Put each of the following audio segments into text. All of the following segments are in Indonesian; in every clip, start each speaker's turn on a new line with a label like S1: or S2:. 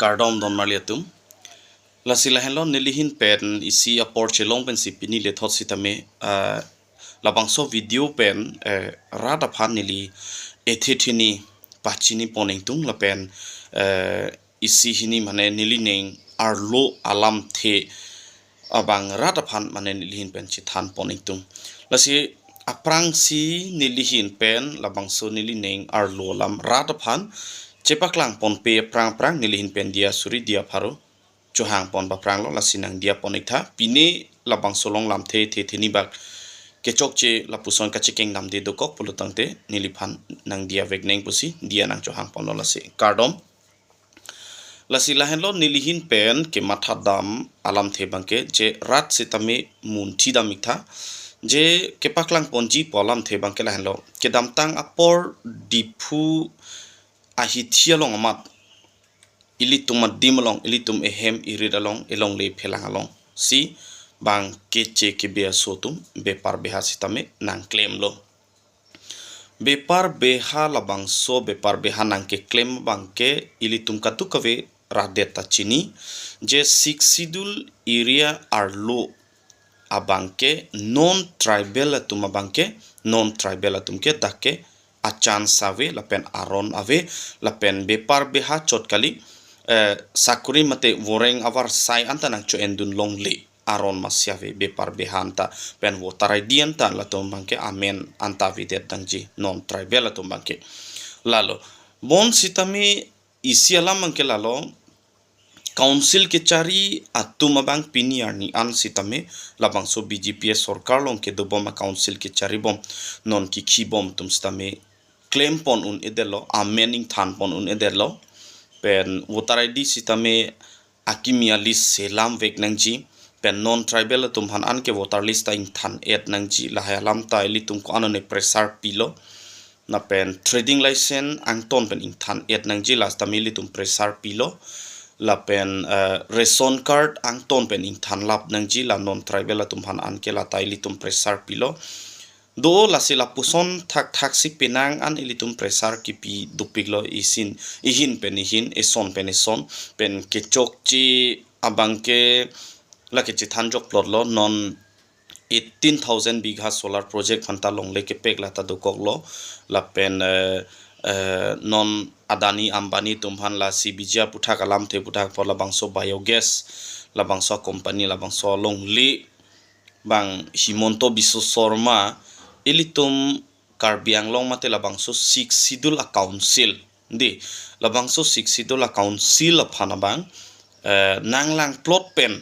S1: kardom don marliatum la sila hello nilihin pen isi apor chelong pen sipini le thot sitame labangso video pen rada phan nili ethithini pachini poningtung la pen isi hini mane nili neng arlo alam the abang rada phan mane nilihin pen chithan poningtung la si aprang si nilihin pen labangso nili neng arlo lam rada phan cepaklang pon pe prang nilihin pen dia suri dia pharo johang pon ba prang lo la sinang dia ponitha pini labang solong lam the ni bak kechok che la puson ka chekeng nam de dokok pulutang te niliphan nang dia vegneng pusi dia nang johang pon lo la se kardom la sila hen lo nilihin pen ke matha dam alam the bangke je rat sitame mun thi damikha je kepaklang ponji polam the bangke la hen lo ke dam tang apor diphu ahithia long amat ilitum dimlong ilitum ehem iridalong elong le phelang along si bang keche ke bea sotum bepar beha sitame nang claim lo bepar beha labang so bepar beha nang ke claim bang ke ilitum katukave radeta chini je six sidul area arlo abangke non tribal atum abangke non tribal atum ke dakke achan save lapen aron ave lapen bepar beha chotkali sakuri mate woreng avar sai anta nang cho endun long le aron masyave bepar behanta pen votarai dianta latom bangke amen anta videt dangji non tribal atom bangke lalo bon sitami isialam bangke lalo council ke cari atuma bang piniar ni an sitame labang so BJP sorkar long ke do bom council ke cari bom non ki khi bom tum sitame claim pon un edelo amening than pon un edelo pen voter ID sitame akimia list selam vek nangji pen non tribal tum han an ke voter list ing than et nangji la halam ta litum ko anone pressar pilo na pen trading license ang ton pen ing than et nangji last tamili tum pressar pilo la pen ration card ang ton pen ing than lap nangji la non tribal tum han an ke la tai litum pressar pilo do la sila puson thak si penang an ilitum pressar kipi dupiglo ihin pen eson pen kechok chi abangke la kechi thanjok plot lo non 18,000 bigha solar project phanta longle ke pek la ta dokok lo la pen non adani ambani tumhan la sibija putha kalam the putha por la bangso biogas la bangso company la bangso longli bang himonto bisu sorma ilitum karbiang long mate labangso 6 sidul a council di labangso 6 sidul a council a phanabang nanglang plot pen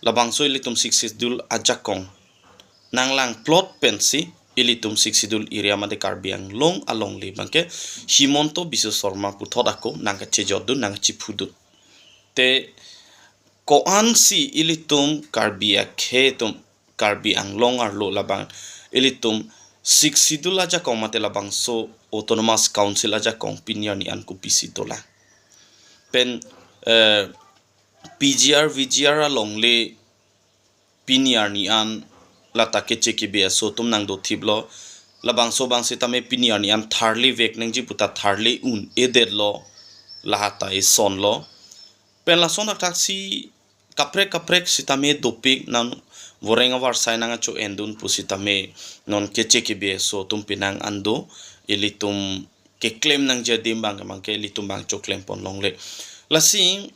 S1: labangso ilitum 6 sidul a jakong nanglang plot pen si ilitum 6 sidul area mate karbiang long along le bangke himonto bisu sorma puthodako nangka chejodu nang chipudu te ko ansi ilitum karbia khetum karbiang long arlo labang ilitum 6 sidul aja kong mate labang so autonomous council aja kong pinyar ni an kupisi tola pen PGR VGR along le pinyar ni an lata keche ke bea so tum nang do thiblo labang so bang sitame pinyar ni an tharli vek nang ji puta tharli un eded lo lahata e son lo pen la son taksi kaprek sitame dopik nan vorenga war sainanga cho endun pusitame non keche ke be so tum pinang ando ilitum ke claim nang jadim bang ke ilitum bang cho claim pon longle lasi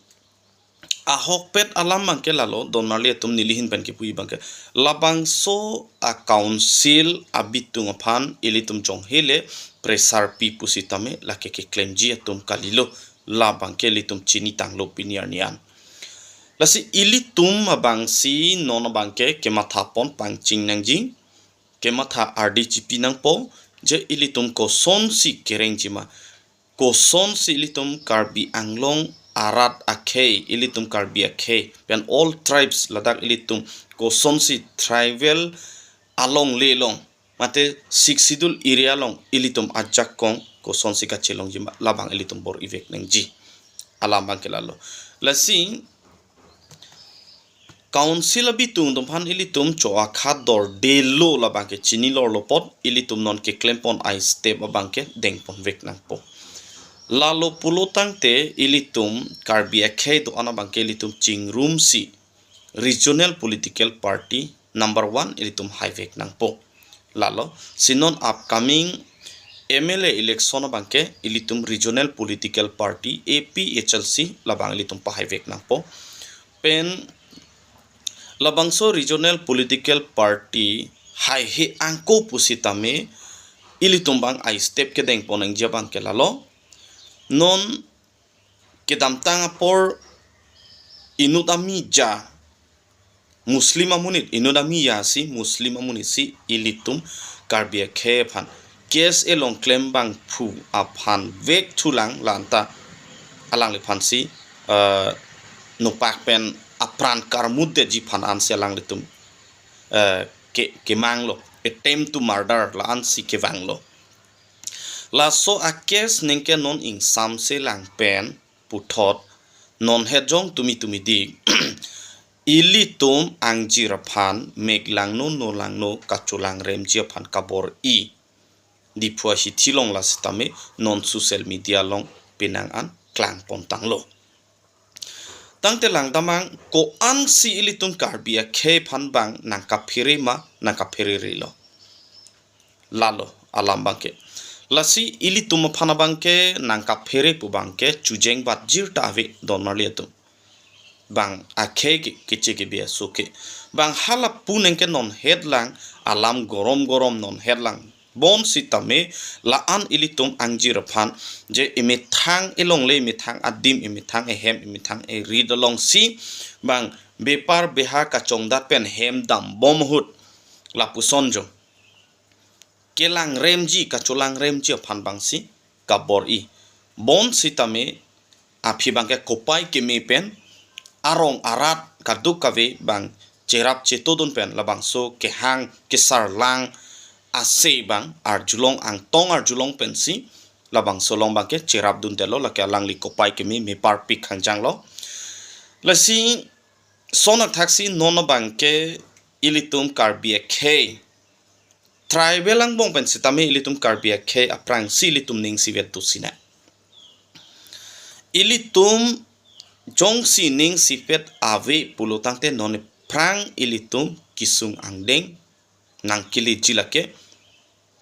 S1: a hokpet alam bang ke lalo don marle tum nilihin pen ke pui bang ke labang so a council abitung phan ilitum chong hele pressar pi pusitame la ke claim ji tum kalilo labang ke ilitum chini tanglo piniar nian lasi ilitum abangsi non abangke kematha pon pangching nangjing kematha RDGP nangpo je ilitum ko sonsi kerengjima ko sonsi ilitum karbi anglong arat akhe ilitum karbi akhe pen all tribes ladak ilitum ko sonsi tribal along lelong mate siksidul area long ilitum ajak kong ko sonsi ka chelong jima labang ilitum bor ivek nangji alam bangkelalo lasi council abitung dum phan ilitum cho akha dor delo la bangke chini lor lopot ilitum non ke claim pon I step abangke deng pon vek nang po Lalo pulutang te ilitum karbi akhe do ana bangke ilitum chingrum si regional political party number 1 ilitum highway nang po. Lalo sinon upcoming MLA election bangke ilitum regional political party APHLC labang ilitum pa highway nang po. Pen labangso regional political party hai he angko pusitame ilitum bang ai step ke deng ponang jabang ke lalo non kedam tanga por inudami ja muslima munit inudami ya si muslima munit si ilitum karbia kephan kes elong klem bang pu aphan vek tulang lanta alang le phan si nupak pen apran karmudde ji phan an se alang litum ke manglo attempt to murder la an si ke wanglo la so a kes nengke non ing samse lang pen puthot non hejong tumi di ilitum angjir phan meglang no lang no kachulang remjia phan kabor i di phua hi thilong la stame non social media long pinang an klang pontang lo tangte lang damang ko an si ilitum karbia khe phan bang nang ka phire ma nang ka phire lo lalo alam bangke lasi ilitum phana bangke nangka phere pu bangke chujeng bat jir ta ave donor lietum bang akhe ke ke bia suke bang hala punengke non headlang alam gorom non headlang bon sitame la an ilitum angjir phan je imithang elongle imithang adim imithang ehem imithang e read along si bang bepar beha ka chongdat pen hem dam bom hut la pusonjo kelang remji kaculang remji phan bangsi kabor i bon sitame api bangke kopai ke me pen arong arat kaduk kave bang cerap cetodun pen labang so ke hang ke sarlang ase bang arjulong ang tong arjulong pen si labang solong bangke cerap dun telo la ke alang li kopai ke me par pik hangjang lo lasi sonak taksi nono bangke ilitum karbia khe tribal ang bong pen sitame ilitum karbia khe aprang si ilitum ning si vet tu sina ilitum jong si ning si vet ave pulutang te non prang ilitum kisung angdeng nang kili jilake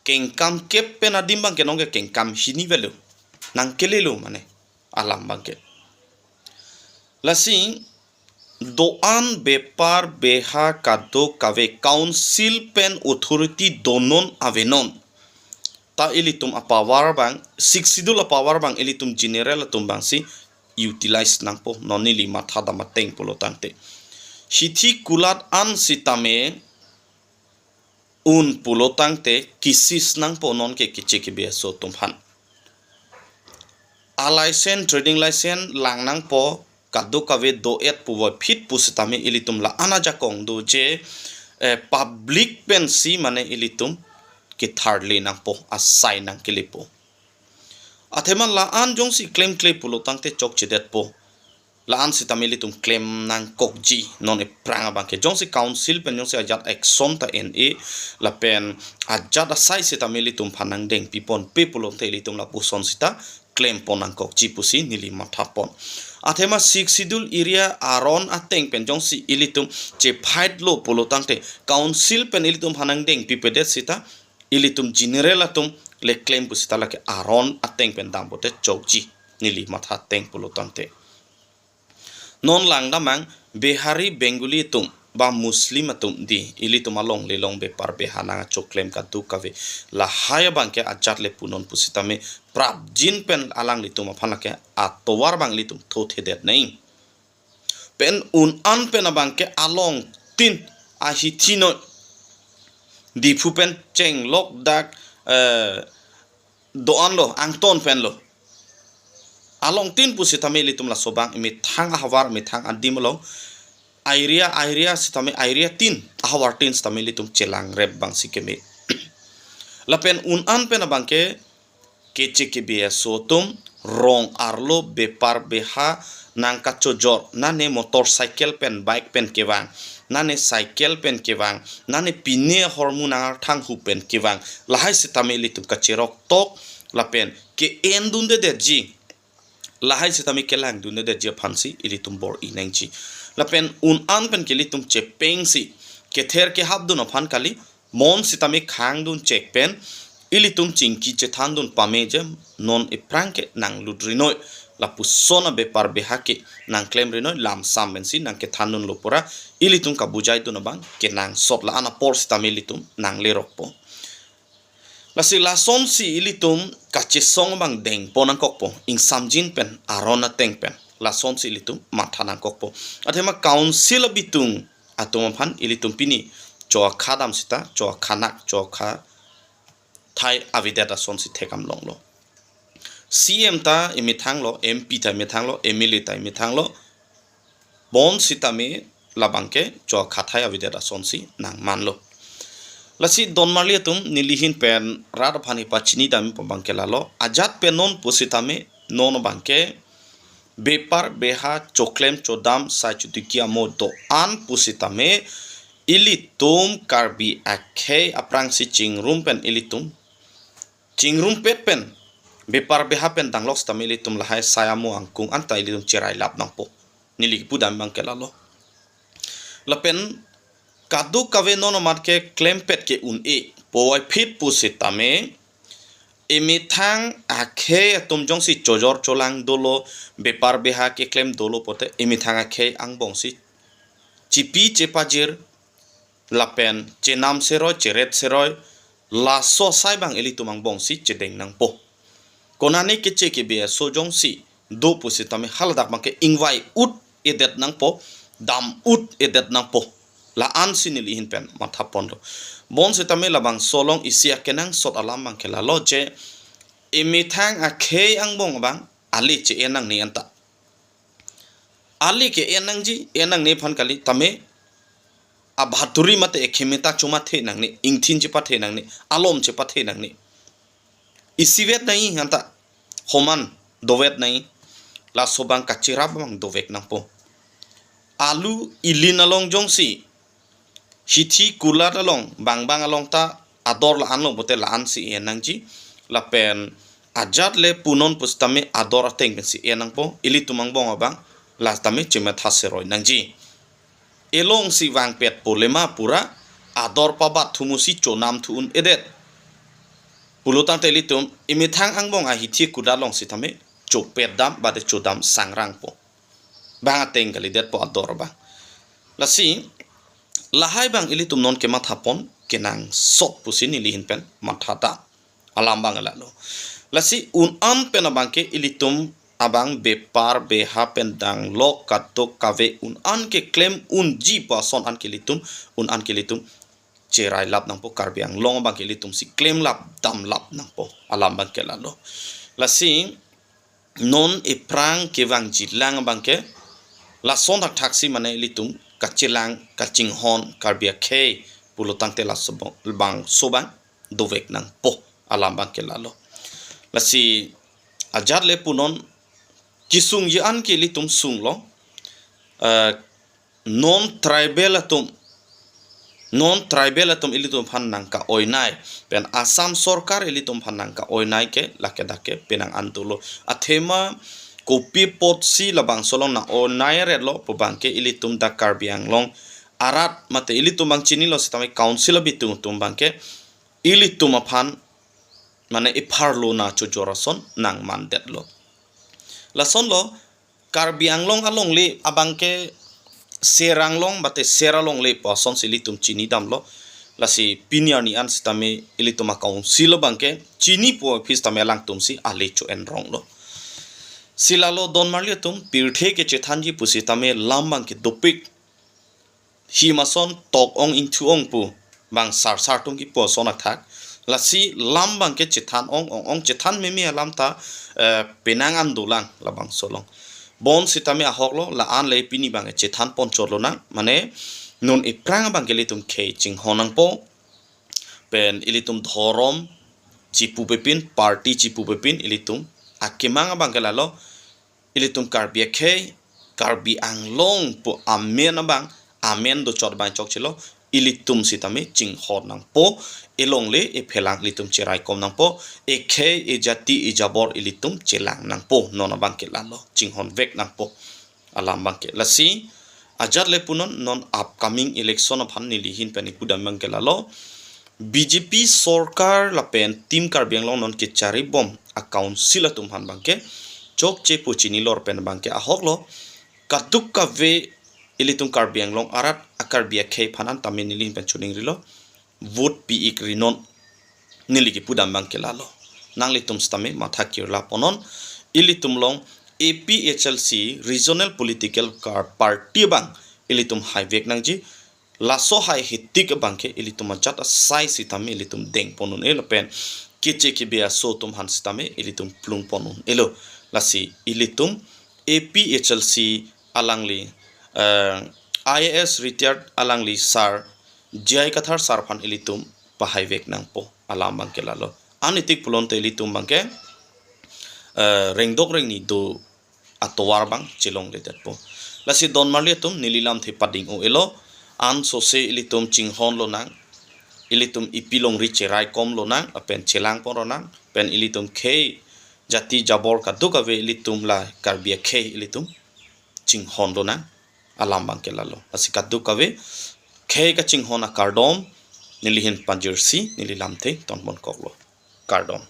S1: kengkam kep pen adim bang kenong ke kengkam hini velu nang kelelu mane alam bangke lasi doan bepar beha kado kave council pen authority donon avenon ta ilitum apawar bang siksidul apawar bang ilitum general atum bang si utilize nang po nonili matha da mateng pulotante hithi kulat an sitame un pulotante kisis nang po non ke kiche ke beso tumhan a license trading license lang nang po kado kave do et puwa fit pusitame ilitum la anaja kong do je public pensi mane ilitum ke thirdly nang po asai nang kilipo atheman la an jong si claim pulotang te chok chedet po la an sitame ilitum claim nang kokji non e pranga bangke jong si council pen jong si ajat action ta ne la pen ajat asai sitame ilitum phanang deng pipon pe pulong te ilitum la puson sita claim ponang kokji pusi nili mathapon athema sik sidul area aron ateng pen jong si ilitum che fight lo polotang te council pen ilitum hanang deng pipedet sita ilitum general atum le claim pusita la ke aron ateng pen dambote chokji nili matha teng polotang te non lang damang behari bengali tum ba muslim atum di ilitum along le long be par behana choklem ka du kave la haya bangke ajat le punon pusitame prap jin pen alang litum aphanake atowar bang litum thothe det nei pen un an pen bangke along tin a hitino di pen cheng lok dak doan lo angton pen lo along tin pusitame litum la sobang mi thang hawar mi thang adim lo area sitame area tin ahawar tin sitame litum chelang rep bang sikeme lapen un an pen bangke keche ke be sotum rong arlo bepar beha nang kachojor nane motorcycle pen bike pen kewang nane cycle pen kewang nane pine hormona thang hu pen kewang lahai sitame litum kacherok tok lapen ke endunde de ji lahai sitami kelang du ne de je phansi ilitum bor inangchi lapen an pen kilitum che peng si ke ther ke hab dun phan kali mon sitami khang dun check pen ilitum chingki che than dun pame je non e pranke nang ludrinoi la pusona be par be hake nang claim renoi lam sam ben si nang ke than dun lopora ilitum ka bujai dun bang ke nang sot la ana por sitami ilitum nang le rokpo lasi la son si ilitum kache song bang deng ponang kokpo ing samjin pen arona teng pen la son si ilitum mathanang kokpo athema council bitung atoma phan ilitum pini cho khadam sita cho khanak cho kha thai avideta son si thekam longlo cm ta imi thanglo mp ta mi thanglo mla ta mi thanglo bon sita me labangke cho kha thai avideta son si nang manlo lasi don marlia tum nilihin pen rada phani pachini dam pabangke lalo ajat pe non pusitame non bangke bepar beha choklem chodam sachudikia modo an pusitame ilitum karbi akhe aprang si chingrum pen ilitum chingrum pet pen bepar beha pen danglok stam ilitum lahai sayamu angkung anta ilitum cherai lap nangpo nilik pudam bangke lalo lapen kadu kave nono marke claim pet ke un e powai fit pusitame emithang akhe tum jong si chojor cholang dolo bepar beha ke claim dolo pote emithang akhe angbong si chipi chepajir lapen chenam seroi cheret seroi la so sai bang elitum angbong si chedeng nang po konane ke che ke be so jong si do pusitame haladak bang ke ingwai ut edet nang po dam ut edet nang po la an sinili hin pen matha pondo bon setame labang solong isia kenang sot alam bang khela lo che emithang akhe angbong bang ali che enang ni anta ali ke enang ji enang ne phan kali tame abhaturi mate ekhemeta chuma the nang ni ingthin che pa the nang ni alom che pa the nang ni isivet nai anta homan dovet nai la sobang kachira bang dovek nang po alu ilin along jongsi hithi kulat along bang along ta ador la anlo bote la an si enang ji la pen ajat le punon pustame ador ateng si enang po ili tumang bong abang la tame chema thaseroi nang ji elong si wang pet polema pura ador pabat thumusi chonam thun edet pulutang telitum imithang angbong a hithi kudalong si tame chopet dam bade chodam sangrang po bang ateng kali det po ador ba lasi lahai bang ilitum non ke mathapon kenang sot pusin ilihin pen mathata alam bang lalo lasi un am pen abang ke ilitum abang bepar beha pen dang lok katok kave un an ke claim un ji pa son an ke litum un an ke litum cherai lap nang po karbiang long bang ke litum si claim lap dam lap nang po alam bang ke lalo lasi non iprang ke wang jilang bang ke la son tak taksi mane ilitum kachilang kaching hon karbia khe pulutang te la sobang bang sobang dovek nang po alam bang ke lalo lasi ajar le punon kisung ye an ke litum sung lo non tribal atum ilitum phan nang ka oinai pen asam sarkar ilitum phan nang ka oinai ke lake dake penang antulo athema kopi pot si labang solong na oinai red lo pubangke ilitum da karbiang long arat mate ilitum bang chini lo sitame council bitung tum bangke ilitum phan mane ipharlo na chojorason nang mandet lo lason lo karbiang long along le abangke serang long bate seralong le pason silitum chini dam lo lasi pinyani an sitame ilitum council bangke chini po phis tame lang tum si ale cho en rong lo silalo don marliatum pirthe ke chethanji pusi tame lambang ke dopik himason tok ong into ong pu bang sar tung ki po sonak thak lasi lambang ke chethan ong chethan memi alam ta penangan dulang labang solong bon sitame ahoklo la an le pini bang chethan pon chorlo na mane non iprang bang ke litum ke ching honang po pen ilitum thorom chipu pepin party chipu pepin ilitum akimang bang ke lalo ilitum karbi khe karbi anglong po amen bang amen do chot bang chok chilo ilitum sitame ching hot nang po elong le e phelang ilitum cherai kom nang po e khe e jati e jabor ilitum chelang nang po nona bangke lalo ching hon vek nang po alam bangke lasi ajat le punon non upcoming election of han nilihin pani pudam bangke lalo BJP Sorkar lapen tim karbiang long non ke cari bom account sila tum han bangke chok che puchini lor pen bangke ahok lo katuk ka ve ilitum karbiang long arat akar bia khe phanan tamin nilin pen chuning rilo vote pi ik rinon niliki pudam bangke lalo nanglitum stame matha kirla ponon ilitum long APHLC regional political party bang ilitum highway nangji laso hai hitik bangke ilitum chat sai sitame ilitum deng ponun elopen kiche ki bia so tum han sitame ilitum plung ponun elo lasi ilitum APHLC alangli IAS retired alangli sar jai kathar sarphan ilitum pahai vek nang po alam bangke lalo anitik pulon te ilitum bangke rengdok reng ni do atowar bang chilong le po lasi don marle tum nililam the pading o elo an so se ilitum chinghon lo nang ilitum ipilong ri cherai kom lo nang apen chelang pon nang pen ilitum khe jati jabor ka duka ve ilitum la karbia khe ilitum chinghon lo nang alam bangke lalo asi ka duka ve khe ka chinghon a kardom nilihin panjersi nililam the tonbon koklo kardom